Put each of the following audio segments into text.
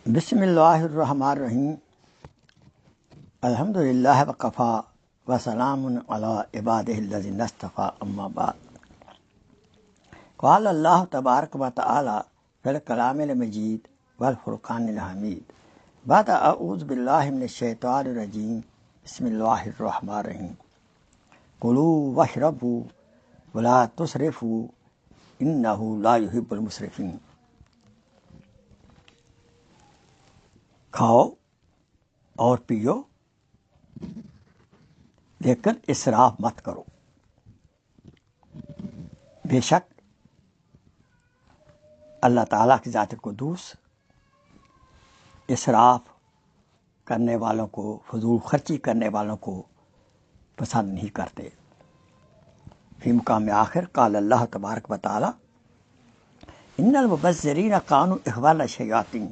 بسم اللہ الرحمن الرحیم الحمد للہ وقفا وسلام علی عبادہ الذین اصطفیٰ اما بعد قال اللہ تبارک و تعالی فی الکلام المجید والفرقان الحمید بعد اعوذ باللہ من الشیطان الرجیم بسم اللہ الرحمن الرحیم کلوا واشربوا ولا تسرفوا انہ لا یحب المسرفین۔ کھاؤ اور پیو لیکن اسراف مت کرو، بے شک اللہ تعالیٰ کی ذات قدوس اسراف کرنے والوں کو، فضول خرچی کرنے والوں کو پسند نہیں کرتے۔ فی مقام آخر قال اللہ تبارک و تعالی ان المبذرین کانوا اخوان الشیاطین،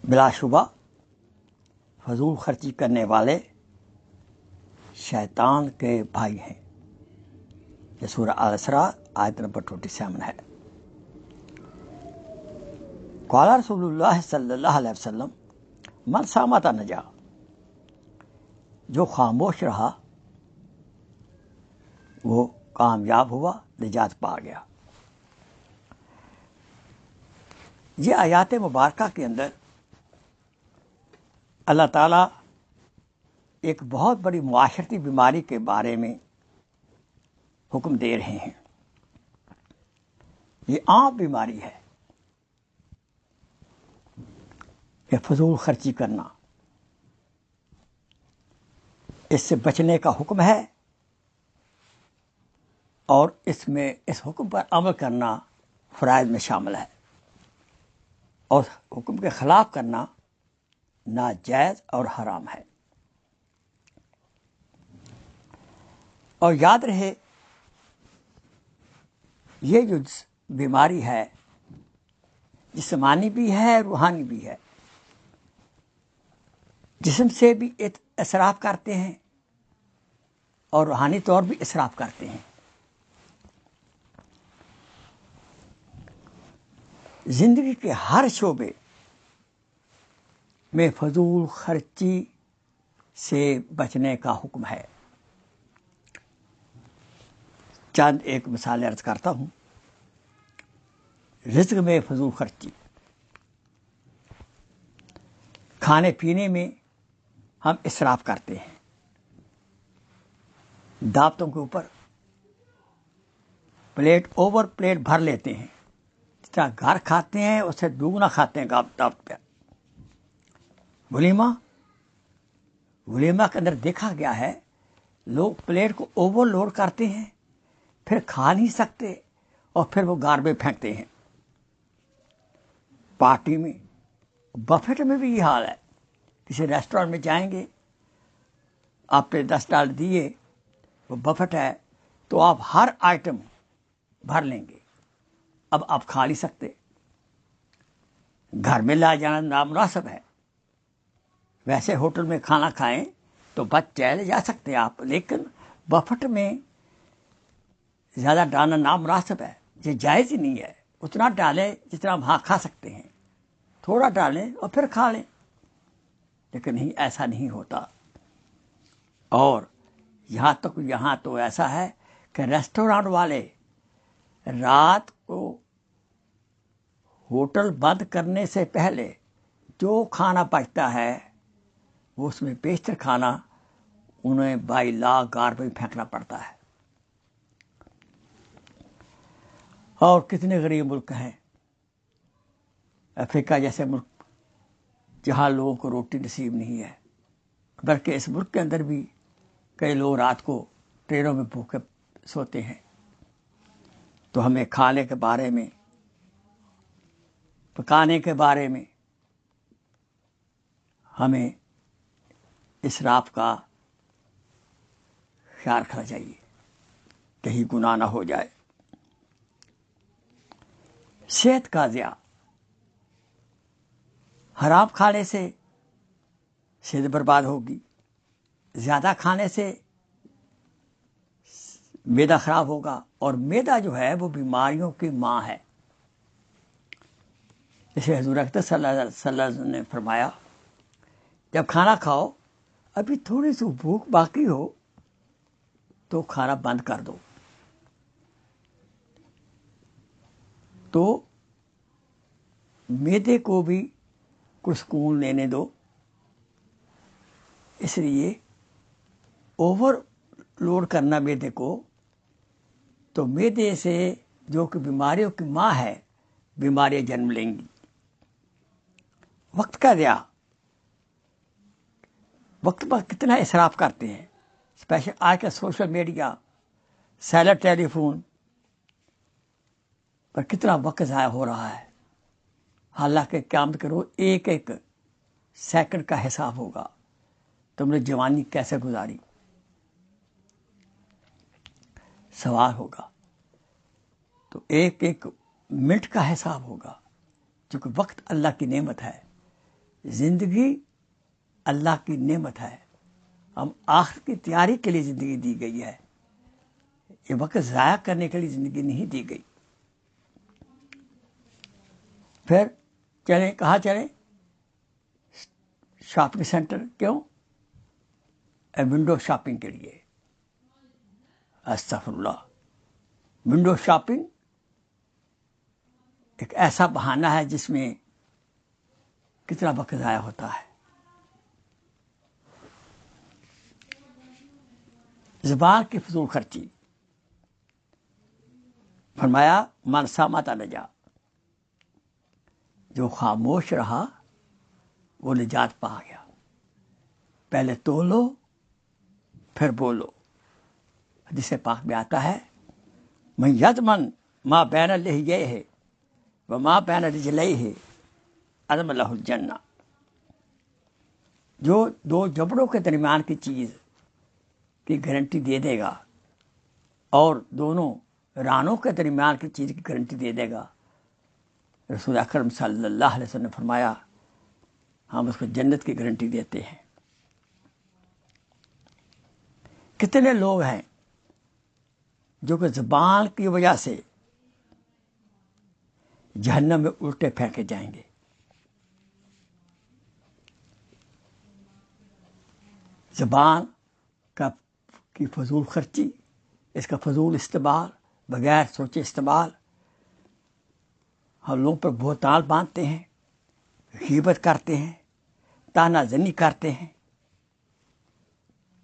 بلا شبہ فضول خرچی کرنے والے شیطان کے بھائی ہیں۔ یہ سورہ الاسراء آیت نمبر 27 ہے۔ قال رسول اللہ صلی اللہ علیہ وسلم من صامت نجا، جو خاموش رہا وہ کامیاب ہوا، نجات پا گیا۔ یہ آیات مبارکہ کے اندر اللہ تعالیٰ ایک بہت بڑی معاشرتی بیماری کے بارے میں حکم دے رہے ہیں۔ یہ عام بیماری ہے، یہ فضول خرچی کرنا۔ اس سے بچنے کا حکم ہے اور اس میں اس حکم پر عمل کرنا فرائض میں شامل ہے، اور حکم کے خلاف کرنا ناجائز اور حرام ہے۔ اور یاد رہے یہ جو بیماری ہے جسمانی بھی ہے، روحانی بھی ہے۔ جسم سے بھی اسراف کرتے ہیں اور روحانی طور بھی اسراف کرتے ہیں۔ زندگی کے ہر شعبے میں فضول خرچی سے بچنے کا حکم ہے۔ چند ایک مثال عرض کرتا ہوں۔ رزق میں فضول خرچی، کھانے پینے میں ہم اسراف کرتے ہیں، دعوتوں کے اوپر پلیٹ اوور پلیٹ بھر لیتے ہیں، جس طرح گھر کھاتے ہیں اس سے دوگنا کھاتے ہیں دعوت پہ۔ ولیمہ کے اندر دیکھا گیا ہے لوگ پلیٹ کو اوور لوڈ کرتے ہیں، پھر کھا نہیں سکتے اور پھر وہ گاربیج پھینکتے ہیں۔ پارٹی میں، بفیٹ میں بھی یہ حال ہے۔ کسی ریسٹورینٹ میں جائیں گے، آپ نے $10 دیے، وہ بفیٹ ہے تو آپ ہر آئٹم بھر لیں گے، اب آپ کھا نہیں سکتے۔ گھر میں لا جانا نامناسب ہے۔ ویسے ہوٹل میں کھانا کھائیں تو بچ چلے جا سکتے ہیں آپ، لیکن بفٹ میں زیادہ ڈالنا نامناسب ہے، یہ جائز ہی نہیں ہے۔ اتنا ڈالیں جتنا ہم ہاں کھا سکتے ہیں، تھوڑا ڈالیں اور پھر کھا لیں، لیکن نہیں، ایسا نہیں ہوتا۔ اور یہاں تو ایسا ہے کہ ریسٹورانٹ والے رات کو ہوٹل بند کرنے سے پہلے جو کھانا بچتا ہے وہ اس میں بیشتر کھانا انہیں بائی لا گاربیج پھینکنا پڑتا ہے۔ اور کتنے غریب ملک ہیں، افریقہ جیسے ملک، جہاں لوگوں کو روٹی نصیب نہیں ہے، بلکہ اس ملک کے اندر بھی کئی لوگ رات کو ٹرینوں میں بھوکے سوتے ہیں۔ تو ہمیں کھانے کے بارے میں، پکانے کے بارے میں ہمیں اسراف کا خیال رکھنا چاہیے، کہیں گناہ نہ ہو جائے۔ صحت کا ضیاع، حرام کھانے سے صحت برباد ہوگی، زیادہ کھانے سے معدہ خراب ہوگا، اور معدہ جو ہے وہ بیماریوں کی ماں ہے۔ اسے حضور اکرم صلی اللہ علیہ وسلم نے فرمایا جب کھانا کھاؤ ابھی تھوڑی سی بھوک باقی ہو تو کھانا بند کر دو، تو معدے کو بھی کچھ سکون لینے دو۔ اس لیے اوور لوڈ کرنا معدے کو تو معدے سے جو کہ بیماریوں کی ماں ہے، بیماریاں جنم لیں گی۔ وقت کا ضیاع، وقت پر کتنا اسراف کرتے ہیں، اسپیشل آج کا سوشل میڈیا، سیلر ٹیلی فون پر کتنا وقت ضائع ہو رہا ہے۔ حالانکہ قیامت کے روز ایک ایک سیکنڈ کا حساب ہوگا، تم نے جوانی کیسے گزاری، سوال ہوگا، تو ایک ایک منٹ کا حساب ہوگا، کیونکہ وقت اللہ کی نعمت ہے، زندگی اللہ کی نعمت ہے۔ ہم آخرت کی تیاری کے لیے زندگی دی گئی ہے، یہ وقت ضائع کرنے کے لیے زندگی نہیں دی گئی۔ پھر چلیں کہاں چلیں؟ شاپنگ سینٹر، کیوں؟ ونڈو شاپنگ کے لیے۔ استغفر اللہ، ونڈو شاپنگ ایک ایسا بہانہ ہے جس میں کتنا وقت ضائع ہوتا ہے۔ زبان کی فضول خرچی، فرمایا من صامت نجا، جو خاموش رہا وہ نجات پا گیا۔ پہلے تولو پھر بولو۔ حدیث پاک میں آتا ہے من یضمن ما بین لحییہ وما بین رجلیہ اضمن لہ الجنہ، جو دو جبڑوں کے درمیان کی چیز کی گارنٹی دے دے گا اور دونوں رانوں کے درمیان کی چیز کی گارنٹی دے دے گا، رسول اکرم صلی اللہ علیہ وسلم نے فرمایا ہم اس کو جنت کی گارنٹی دیتے ہیں۔ کتنے لوگ ہیں جو کہ زبان کی وجہ سے جہنم میں الٹے پھینکے جائیں گے۔ زبان کی فضول خرچی، اس کا فضول استعمال، بغیر سوچے استعمال، ہم لوگوں پر بہتان باندھتے ہیں، غیبت کرتے ہیں، طعنہ زنی کرتے ہیں،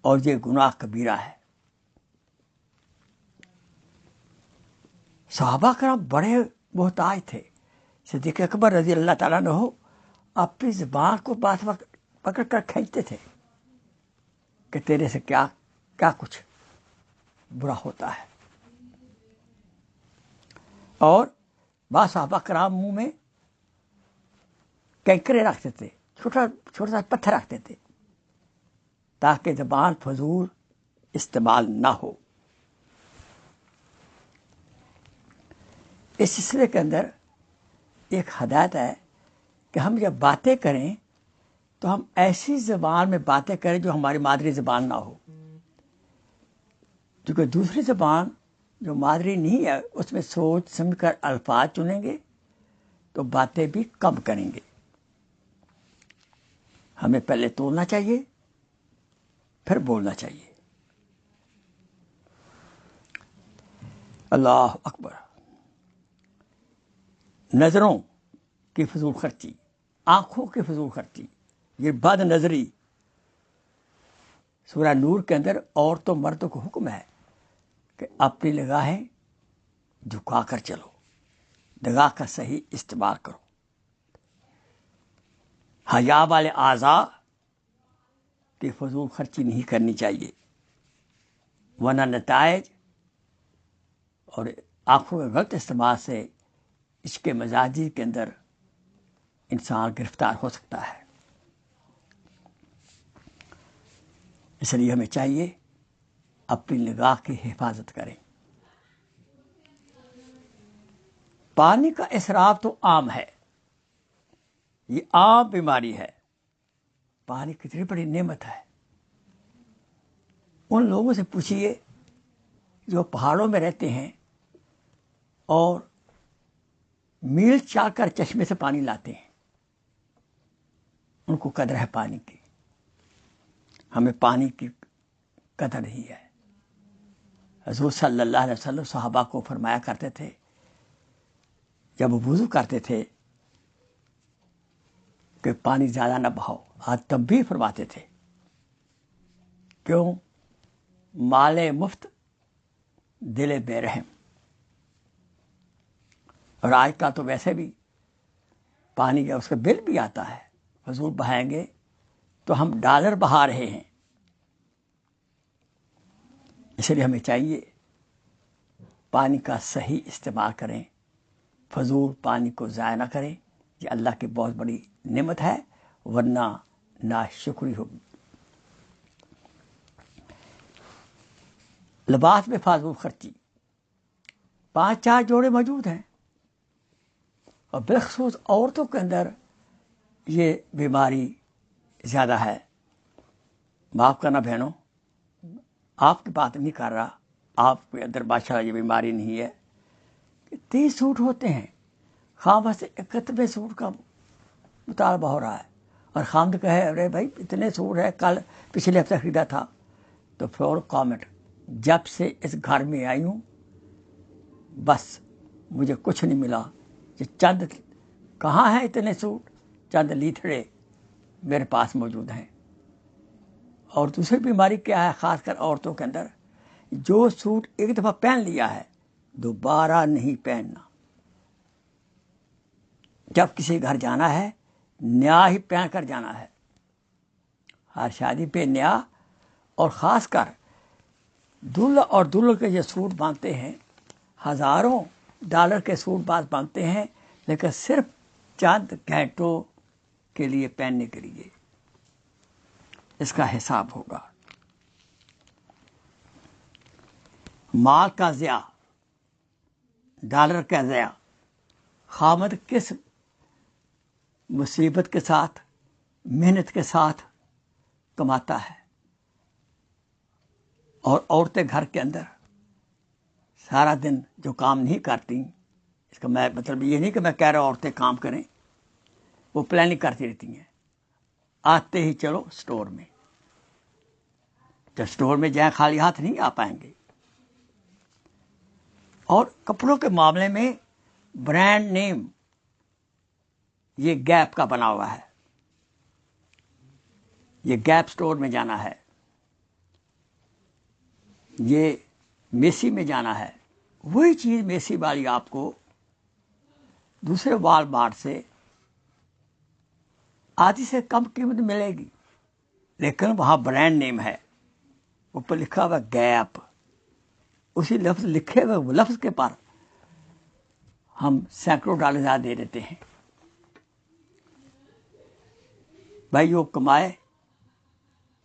اور یہ گناہ کبیرہ ہے۔ صحابہ کرام بڑے محتاج تھے۔ صدیق اکبر رضی اللہ تعالیٰ عنہ اپنی زبان کو بات وقت پکڑ کر کھینچتے تھے کہ تیرے سے کیا کچھ برا ہوتا ہے۔ اور بعض صحابہ کرام منہ میں کینکرے رکھتے تھے، چھوٹا چھوٹا پتھر رکھتے تھے تاکہ زبان فضول استعمال نہ ہو۔ اس سلسلے کے اندر ایک ہدایت ہے کہ ہم جب باتیں کریں تو ہم ایسی زبان میں باتیں کریں جو ہماری مادری زبان نہ ہو، کیونکہ دوسری زبان جو مادری نہیں ہے اس میں سوچ سمجھ کر الفاظ چنیں گے تو باتیں بھی کم کریں گے۔ ہمیں پہلے تولنا چاہیے پھر بولنا چاہیے۔ اللہ اکبر۔ نظروں کی فضول خرچی، آنکھوں کی فضول خرچی، یہ بد نظری۔ سورہ نور کے اندر عورتوں مردوں کو حکم ہے کہ اپنی نگاہیں جھکا کر چلو، نگاہ کا صحیح استعمال کرو۔ حیا والے اعضاء کی فضول خرچی نہیں کرنی چاہیے، ورنہ نتائج اور آنکھوں کے غلط استعمال سے عشق مزاجی کے اندر انسان گرفتار ہو سکتا ہے۔ اس لیے ہمیں چاہیے اپنی نگاہ کی حفاظت کریں۔ پانی کا اسراف تو عام ہے، یہ عام بیماری ہے۔ پانی کتنی بڑی نعمت ہے۔ ان لوگوں سے پوچھیے جو پہاڑوں میں رہتے ہیں اور میل چال کر چشمے سے پانی لاتے ہیں، ان کو قدر ہے پانی کی، ہمیں پانی کی قدر نہیں ہے۔ حضور صلی اللہ علیہ وسلم صحابہ کو فرمایا کرتے تھے جب وہ وضو کرتے تھے کہ پانی زیادہ نہ بہاؤ، آج تب بھی فرماتے تھے، کیوں؟ مال مفت دل بے رحم۔ اور آج کا تو ویسے بھی پانی کا اس کا بل بھی آتا ہے، فضول بہائیں گے تو ہم ڈالر بہا رہے ہیں۔ اس لیے ہمیں چاہیے پانی کا صحیح استعمال کریں، فضول پانی کو ضائع نہ کریں، یہ اللہ کی بہت بڑی نعمت ہے، ورنہ ناشکری ہوگی۔ لباس میں فضول خرچی، 5-4 جوڑے موجود ہیں، اور بالخصوص عورتوں کے اندر یہ بیماری زیادہ ہے۔ معاف کرنا بہنوں، آپ کی بات نہیں کر رہا، آپ کے اندر ماشاءاللہ یہ بیماری نہیں ہے کہ 30 سوٹ ہوتے ہیں، خامد سے 31 سوٹ کا مطالبہ ہو رہا ہے، اور خامد کہے ارے بھائی اتنے سوٹ ہے، کل پچھلے ہفتے خریدا تھا، تو فور کامنٹ، جب سے اس گھر میں آئی ہوں بس مجھے کچھ نہیں ملا، یہ چند کہاں ہیں اتنے سوٹ، چند لیتھڑے میرے پاس موجود ہیں۔ اور دوسری بیماری کیا ہے خاص کر عورتوں کے اندر، جو سوٹ ایک دفعہ پہن لیا ہے دوبارہ نہیں پہننا۔ جب کسی گھر جانا ہے نیا ہی پہن کر جانا ہے، ہر شادی پہ نیا، اور خاص کر دلہا اور دلہن کے یہ سوٹ باندھتے ہیں، ہزاروں ڈالر کے سوٹ بعض باندھتے ہیں، لیکن صرف چند گھنٹوں کے لیے پہننے کے لیے، اس کا حساب ہوگا۔ مال کا ضیاع، ڈالر کا ضیاع، خامد کس مصیبت کے ساتھ، محنت کے ساتھ کماتا ہے، اور عورتیں گھر کے اندر سارا دن جو کام نہیں کرتی، اس کا میں مطلب یہ نہیں کہ میں کہہ رہا ہوں عورتیں کام کریں، وہ پلاننگ کرتی رہتی ہیں، آتے ہی چلو سٹور میں، جب سٹور میں جائیں خالی ہاتھ نہیں آ پائیں گے۔ اور کپڑوں کے معاملے میں برانڈ نیم یہ گیپ کا بنا ہوا ہے، یہ گیپ سٹور میں جانا ہے، یہ میسی میں جانا ہے، وہی چیز میسی والی آپ کو دوسرے وال مارٹ سے آدھی سے کم قیمت ملے گی، لیکن وہاں برانڈ نیم ہے، اوپر لکھا ہوا گیپ، اسی لفظ لکھے ہوئے وہ لفظ کے پر ہم سینکڑوں ڈالر زیادہ دے دیتے ہیں۔ بھائی جو کمائے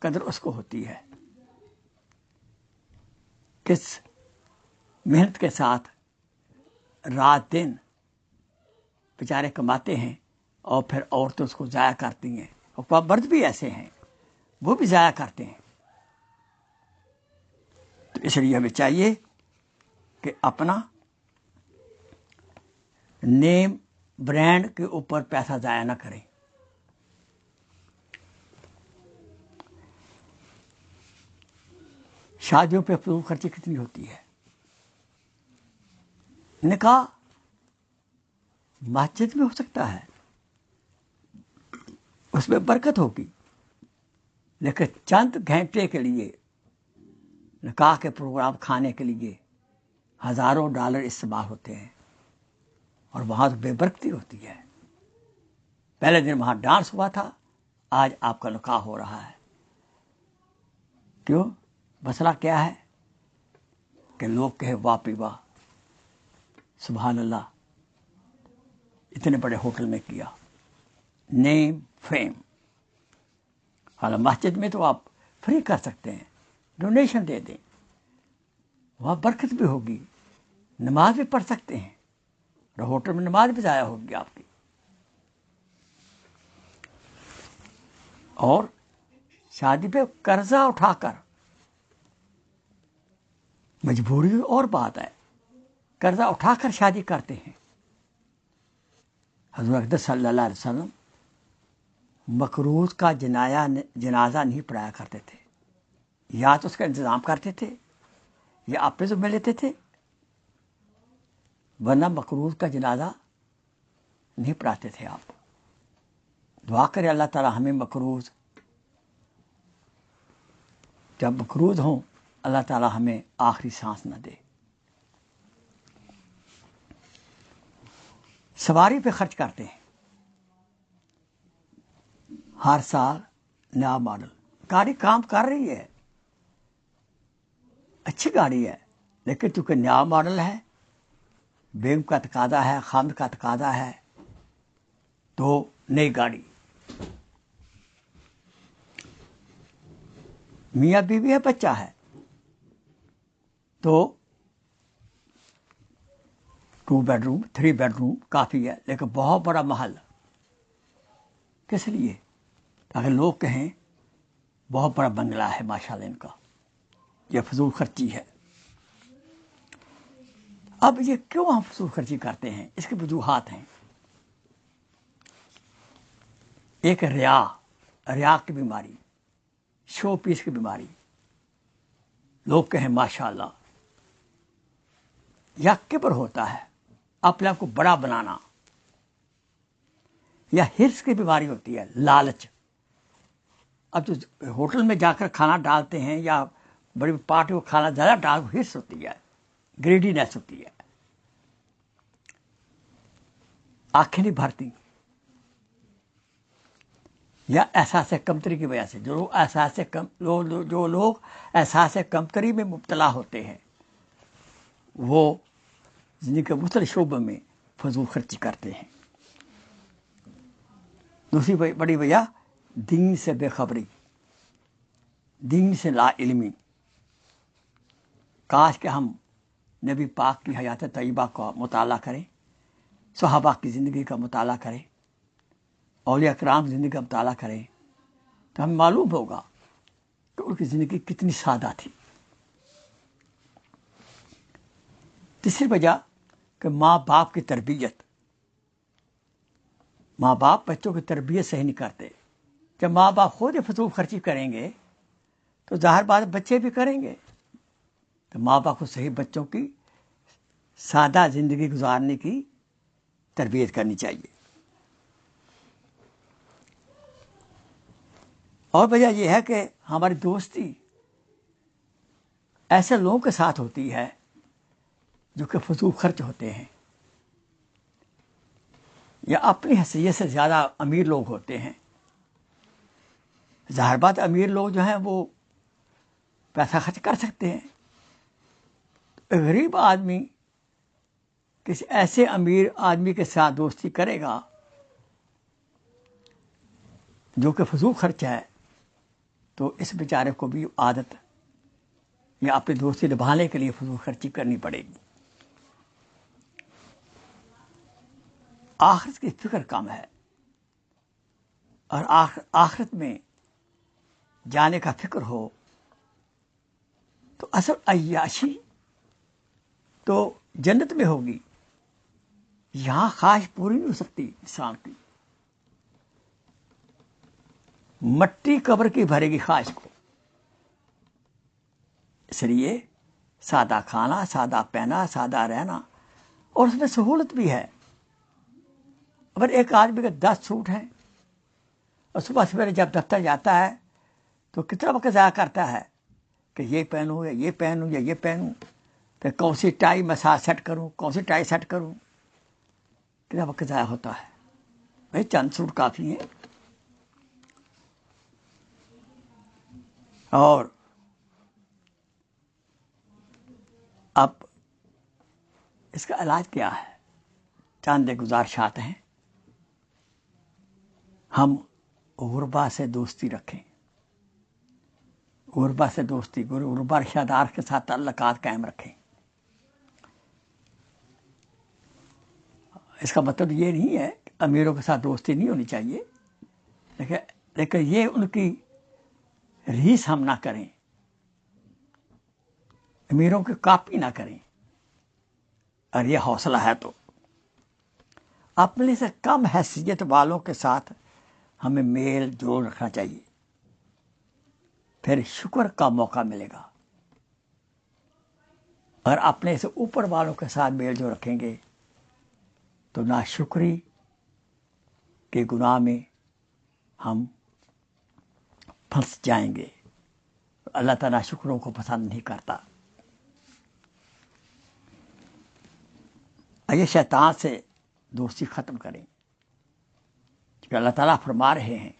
قدر اس کو ہوتی ہے، کس محنت کے ساتھ رات دن بیچارے کماتے ہیں، اور پھر عورتیں اس کو ضائع کرتی ہیں، اور مرد بھی ایسے ہیں وہ بھی ضائع کرتے ہیں۔ تو اس لیے ہمیں چاہیے کہ اپنا نیم برانڈ کے اوپر پیسہ ضائع نہ کریں۔ شادیوں پہ فضول خرچی کتنی ہوتی ہے؟ نکاح مسجد میں ہو سکتا ہے، اس میں برکت ہوگی، لیکن چند گھنٹے کے لیے نکاح کے پروگرام کھانے کے لیے ہزاروں ڈالر استعمال ہوتے ہیں، اور وہاں تو بے برکتی ہوتی ہے۔ پہلے دن وہاں ڈانس ہوا تھا، آج آپ کا نکاح ہو رہا ہے، کیوں؟ مسئلہ کیا ہے کہ لوگ کہے واہ پی واہ، سبحان اللہ، اتنے بڑے ہوٹل میں کیا، نیم فیم۔ حالانکہ مسجد میں تو آپ فری کر سکتے ہیں، ڈونیشن دے دیں، وہاں برکت بھی ہوگی، نماز بھی پڑھ سکتے ہیں، اور ہوٹل میں نماز بھی ضائع ہوگی آپ کی۔ اور شادی پہ قرضہ اٹھا کر، مجبوری اور بات ہے، قرضہ اٹھا کر شادی کرتے ہیں، حضور اقدس صلی اللہ علیہ وسلم مقروض کا جنازہ نہیں پڑھایا کرتے تھے، یا تو اس کا انتظام کرتے تھے یا اپنے ذمہ لیتے تھے، ورنہ مقروض کا جنازہ نہیں پڑھاتے تھے آپ۔ دعا کرے اللہ تعالیٰ ہمیں مقروض، جب مقروض ہوں اللہ تعالیٰ ہمیں آخری سانس نہ دے۔ سواری پہ خرچ کرتے ہیں، ہر سال نیا ماڈل گاڑی کام کر رہی ہے، اچھی گاڑی ہے، لیکن چونکہ نیا ماڈل ہے، بینک کا تقاضا ہے، خامد کا تقاضا ہے، تو نئی گاڑی۔ میاں بیوی ہے، بچہ ہے، تو 2 بیڈ روم 3 بیڈ روم کافی ہے، لیکن بہت بڑا محل کس لیے؟ تاکہ لوگ کہیں بہت بڑا بنگلہ ہے ماشاءاللہ ان کا۔ یہ فضول خرچی ہے۔ اب یہ کیوں ہم فضول خرچی کرتے ہیں؟ اس کی وجوہات ہیں۔ ایک ریا کی بیماری، شو پیس کی بیماری، لوگ کہیں ماشاءاللہ، یا کبر ہوتا ہے، اپنے آپ کو بڑا بنانا، یا ہرس کی بیماری ہوتی ہے، لالچ۔ اب جو ہوٹل میں جا کر کھانا ڈالتے ہیں یا بڑی پارٹی کو کھانا زیادہ ڈال، ہرس ہوتی ہے، گریڈینس ہوتی ہے، آنکھیں نہیں بھرتی، یا احساس کمتری کی وجہ سے۔ جو لوگ احساس کمتری میں مبتلا ہوتے ہیں وہ زندگی کے مختلف شعبوں میں فضول خرچی کرتے ہیں۔ دوسری بڑی وجہ دین سے بے خبری، دین سے لا علمی۔ کاش کہ ہم نبی پاک کی حیات طیبہ کا مطالعہ کریں، صحابہ کی زندگی کا مطالعہ کریں، اولیاء کرام کی زندگی کا مطالعہ کریں، تو ہمیں معلوم ہوگا کہ ان کی زندگی کتنی سادہ تھی۔ تیسری وجہ کہ ماں باپ کی تربیت، ماں باپ بچوں کی تربیت صحیح نہیں کرتے۔ جب ماں باپ خود فضول خرچی کریں گے تو ظاہر بات بچے بھی کریں گے۔ تو ماں باپ کو صحیح بچوں کی سادہ زندگی گزارنے کی تربیت کرنی چاہیے۔ اور وجہ یہ ہے کہ ہماری دوستی ایسے لوگوں کے ساتھ ہوتی ہے جو کہ فضول خرچ ہوتے ہیں، یا اپنی حیثیت سے زیادہ امیر لوگ ہوتے ہیں۔ ظاہر بات امیر لوگ جو ہیں وہ پیسہ خرچ کر سکتے ہیں۔ غریب آدمی کسی ایسے امیر آدمی کے ساتھ دوستی کرے گا جو کہ فضول خرچ ہے، تو اس بیچارے کو بھی عادت یا اپنی دوستی نبھانے کے لیے فضول خرچی کرنی پڑے گی۔ آخرت کی فکر کم ہے، اور آخرت میں جانے کا فکر ہو تو اصل عیاشی تو جنت میں ہوگی، یہاں خواہش پوری نہیں ہو سکتی انسان کی۔ مٹی قبر کی بھرے گی خواہش کو۔ اس لیے سادہ کھانا، سادہ پہنا، سادہ رہنا، اور اس میں سہولت بھی ہے۔ اگر ایک آدمی کے 10 سوٹ ہیں اور صبح سویرے جب دفتر جاتا ہے تو کتنا وقت ضائع کرتا ہے کہ یہ پہنوں یا یہ پہنوں یا یہ پہنوں، پھر کون سی ٹائی میں ساتھ سیٹ کروں، کون سی ٹائی سیٹ کروں، کتنا وقت ضائع ہوتا ہے۔ بھائی چند سوٹ کافی ہیں۔ اور اب اس کا علاج کیا ہے؟ چند گزارشات ہیں۔ ہم غربا سے دوستی رکھیں، غربا سے دوستی، غربا رشتہ دار کے ساتھ تعلقات قائم رکھیں۔ اس کا مطلب یہ نہیں ہے کہ امیروں کے ساتھ دوستی نہیں ہونی چاہیے، لیکن یہ ان کی ریس ہم نہ کریں، امیروں کی کاپی نہ کریں، اور یہ حوصلہ ہے تو۔ اپنے سے کم حیثیت والوں کے ساتھ ہمیں میل جول رکھنا چاہیے، پھر شکر کا موقع ملے گا۔ اور اپنے سے اوپر والوں کے ساتھ میل جول رکھیں گے تو ناشکری کے گناہ میں ہم پھنس جائیں گے۔ اللہ تعالیٰ شکروں کو پسند نہیں کرتا۔ آئیے شیطان سے دوستی ختم کریں، کیونکہ اللہ تعالیٰ فرما رہے ہیں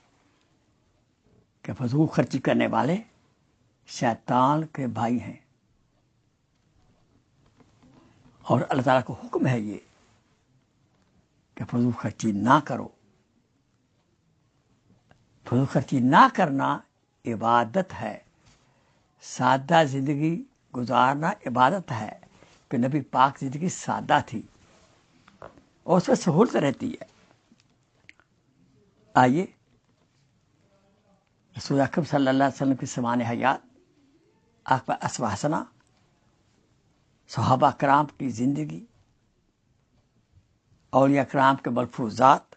کہ فضول خرچی کرنے والے شیطان کے بھائی ہیں، اور اللہ تعالیٰ کو حکم ہے یہ کہ فضول خرچی نہ کرو۔ فضول خرچی نہ کرنا عبادت ہے، سادہ زندگی گزارنا عبادت ہے، کہ نبی پاک زندگی سادہ تھی اور اس میں سہولت رہتی ہے۔ آئیے رسول اکرم صلی اللہ علیہ وسلم کی سمان حیات، آپ کا اسوہ حسنہ، صحابہ کرام کی زندگی، اولیاء کرام کے ملفوظات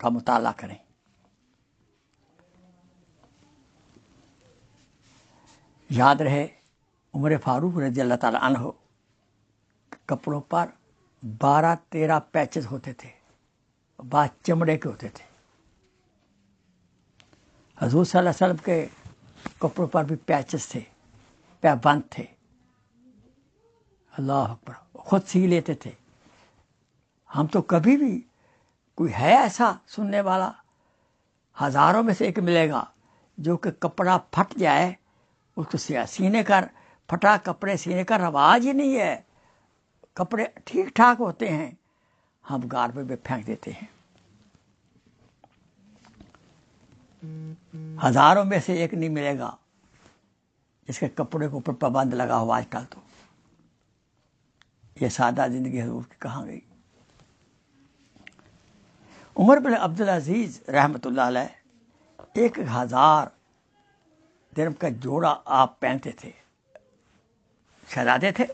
کا مطالعہ کریں۔ یاد رہے عمر فاروق رضی اللہ تعالیٰ عنہ کپڑوں پر 12-13 پیچز ہوتے تھے، بعض چمڑے کے ہوتے تھے۔ حضور صلی اللہ علیہ وسلم کے کپڑوں پر بھی پیچز تھے، پیبند تھے۔ اللہ اکبر، خود سی لیتے تھے۔ ہم تو کبھی بھی، کوئی ہے ایسا سننے والا؟ ہزاروں میں سے ایک ملے گا جو کہ کپڑا پھٹ جائے اس کو سینے کا، پھٹا کپڑے سینے کا رواج ہی نہیں ہے۔ کپڑے ٹھیک ٹھاک ہوتے ہیں، ہم گاربیج میں پھینک دیتے ہیں۔ ہزاروں میں سے ایک نہیں ملے گا جس کے کپڑے کے اوپر پابند لگا ہوا آج کل۔ تو یہ سادہ زندگی حضور کی کہاں گئی؟ عمر بن عبدالعزیز رحمۃ اللہ علیہ 1000 درہم کا جوڑا آپ پہنتے تھے، شہزادے تھے،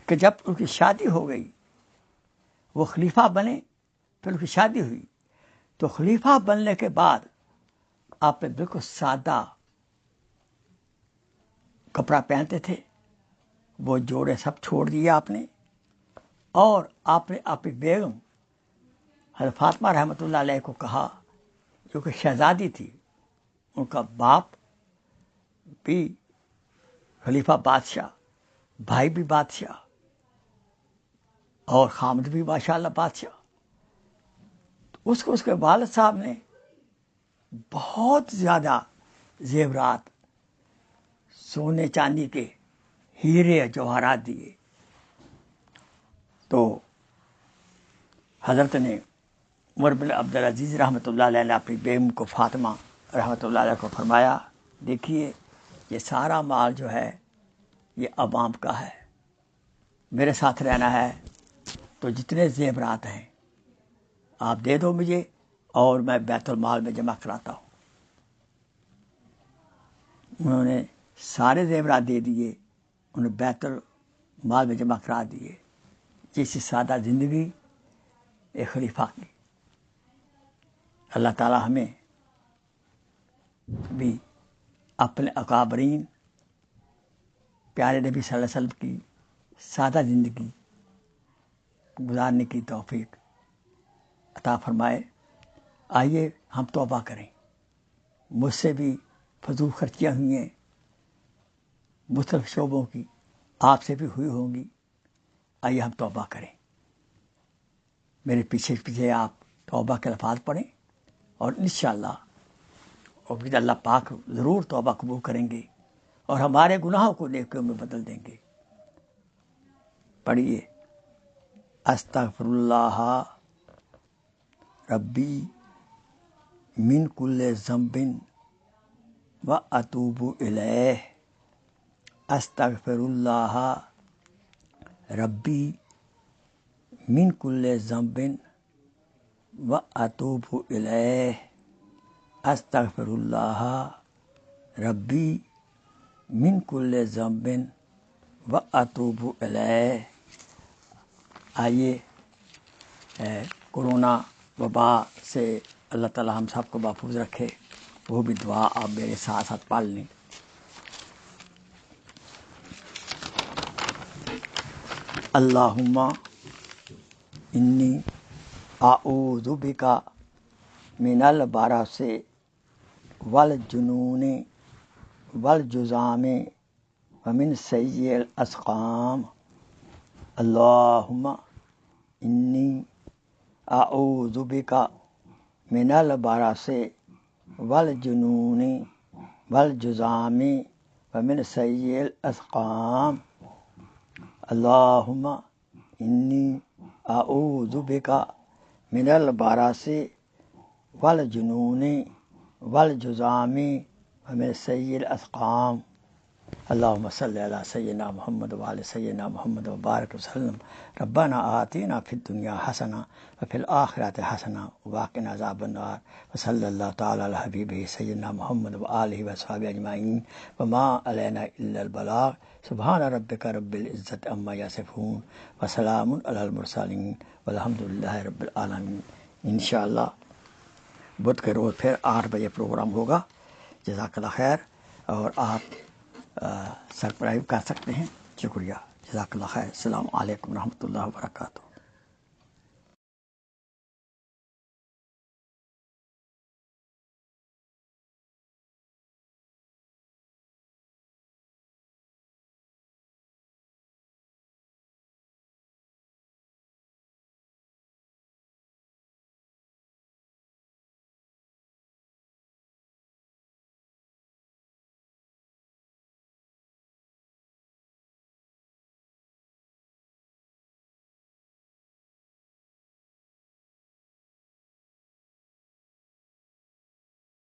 کہ جب ان کی شادی ہو گئی، وہ خلیفہ بنے، پھر ان کی شادی ہوئی، تو خلیفہ بننے کے بعد آپ نے بالکل سادہ کپڑا پہنتے تھے، وہ جوڑے سب چھوڑ دیے آپ نے، اور آپ نے اپنی بیگم حضرت فاطمہ رحمۃ اللہ علیہ کو کہا، جو کہ شہزادی تھی، ان کا باپ بھی خلیفہ بادشاہ، بھائی بھی بادشاہ، اور خامد بھی ماشاءاللہ بادشاہ، تو اس کے والد صاحب نے بہت زیادہ زیورات، سونے چاندی کے ہیرے جواہرات دیے۔ تو حضرت نے عمر بن عبدالعزیز رحمۃ اللہ علیہ نے اپنی بیگم کو فاطمہ رحمۃ اللہ علیہ کو فرمایا، دیکھیے یہ سارا مال جو ہے یہ عوام کا ہے، میرے ساتھ رہنا ہے تو جتنے زیورات ہیں آپ دے دو مجھے، اور میں بیت المال میں جمع کراتا ہوں۔ انہوں نے سارے زیورات دے دیے، انہیں بیت المال میں جمع کرا دیے۔ جیسی سادہ زندگی ایک خلیفہ کی۔ اللہ تعالی ہمیں بھی اپنے اکابرین پیارے نبی صلی اللہ علیہ وسلم کی سادہ زندگی گزارنے کی توفیق عطا فرمائے۔ آئیے ہم توبہ کریں، مجھ سے بھی فضول خرچیاں ہوئی ہیں مختلف شعبوں کی، آپ سے بھی ہوئی ہوں گی۔ آئیے ہم توبہ کریں، میرے پیچھے پیچھے آپ توبہ کے الفاظ پڑھیں، اور انشاءاللہ امید اللہ پاک ضرور توبہ قبول کریں گے اور ہمارے گناہوں کو نیکیوں میں بدل دیں گے۔ پڑھیے، استغفر اللہ ربی من کل ذنب و اتوب الیہ، استغفر اللہ ربی من کل ذنب و اتوب الیہ، استغفر اللہ ربی من کل ذنب و اتوب الیہ۔ آئیے کورونا وبا سے اللہ تعالی ہم سب کو محفوظ رکھے، وہ بھی دعا آپ میرے ساتھ ساتھ پڑھ لیں۔ اللہم انی اعوذ بک من البرص والجنون والجذام ومن سیء الاسقام۔ اللہم انی اعوذ بک من البرص والجنون والجذام ومن سیء الاسقام۔ اللہم انی اعوذ بک من البرص والجنون والجذام ومن سیء الاسقام۔ اللہم صلی علی سیدنا محمد وعلی سیدنا محمد وبارک وسلم۔ ربنا آتینا فی الدنیا حسنہ وفی الآخرۃ حسنہ وقنا عذاب النار، وصلی اللہ تعالی علی حبیبہ سیدنا محمد وآلہ وصحبہ اجمعین، وما علینا الا البلاغ۔ سبحان ربک رب العزت عما یصفون وسلام علی المرسلین والحمد للہ رب العالمین۔ انشاءاللہ بدھ کے روز پھر 8 بجے پروگرام ہوگا۔ جزاک اللہ خیر، اور آپ سبسکرائب کر سکتے ہیں۔ شکریہ، جزاک اللہ خیر۔ السلام علیکم ورحمۃ اللہ وبرکاتہ۔